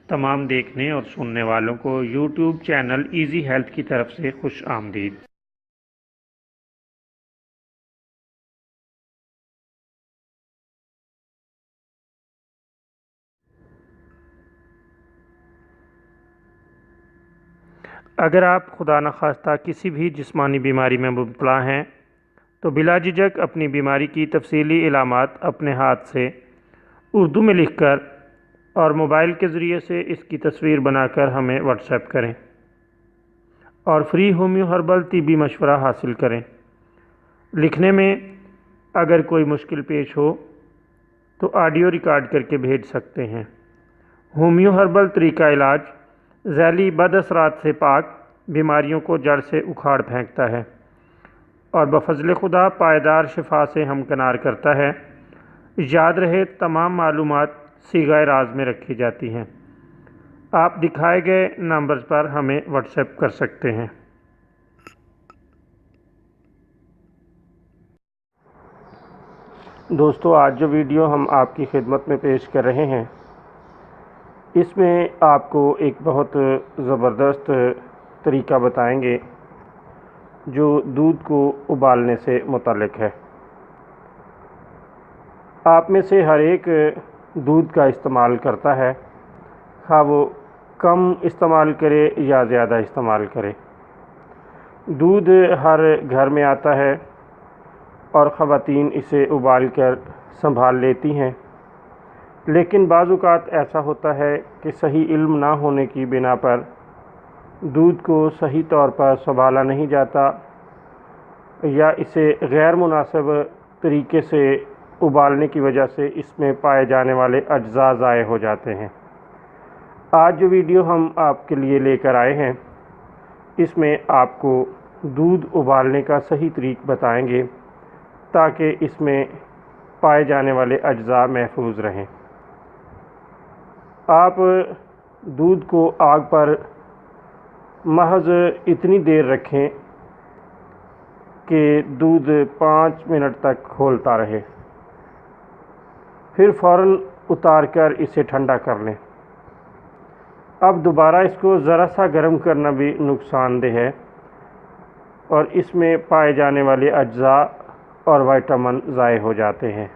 تمام دیکھنے اور سننے والوں کو یوٹیوب چینل ایزی ہیلتھ کی طرف سے خوش آمدید۔ اگر آپ خدا نخواستہ کسی بھی جسمانی بیماری میں مبتلا ہیں تو بلا جھجک اپنی بیماری کی تفصیلی علامات اپنے ہاتھ سے اردو میں لکھ کر اور موبائل کے ذریعے سے اس کی تصویر بنا کر ہمیں واٹس ایپ کریں اور فری ہومیو ہربل طبی مشورہ حاصل کریں۔ لکھنے میں اگر کوئی مشکل پیش ہو تو آڈیو ریکارڈ کر کے بھیج سکتے ہیں۔ ہومیو ہربل طریقہ علاج ذیلی بد اثرات سے پاک، بیماریوں کو جڑ سے اکھاڑ پھینکتا ہے اور بفضل خدا پائیدار شفا سے ہمکنار کرتا ہے۔ یاد رہے تمام معلومات صیغہ راز میں رکھی جاتی ہیں۔ آپ دکھائے گئے نمبرز پر ہمیں واٹس ایپ کر سکتے ہیں۔ دوستو، آج جو ویڈیو ہم آپ کی خدمت میں پیش کر رہے ہیں اس میں آپ کو ایک بہت زبردست طریقہ بتائیں گے جو دودھ کو ابالنے سے متعلق ہے۔ آپ میں سے ہر ایک دودھ کا استعمال کرتا ہے، خواہ وہ کم استعمال کرے یا زیادہ استعمال کرے۔ دودھ ہر گھر میں آتا ہے اور خواتین اسے ابال کر سنبھال لیتی ہیں، لیکن بعض اوقات ایسا ہوتا ہے کہ صحیح علم نہ ہونے کی بنا پر دودھ کو صحیح طور پر سنبھالا نہیں جاتا یا اسے غیر مناسب طریقے سے ابالنے کی وجہ سے اس میں پائے جانے والے اجزاء ضائع ہو جاتے ہیں۔ آج جو ویڈیو ہم آپ کے لیے لے کر آئے ہیں اس میں آپ کو دودھ ابالنے کا صحیح طریق بتائیں گے تاکہ اس میں پائے جانے والے اجزاء محفوظ رہیں۔ آپ دودھ کو آگ پر محض اتنی دیر رکھیں کہ دودھ 5 منٹ تک کھولتا رہے، پھر فوراً اتار کر اسے ٹھنڈا کر لیں۔ اب دوبارہ اس کو ذرا سا گرم کرنا بھی نقصان دہ ہے اور اس میں پائے جانے والے اجزاء اور وائٹامن ضائع ہو جاتے ہیں۔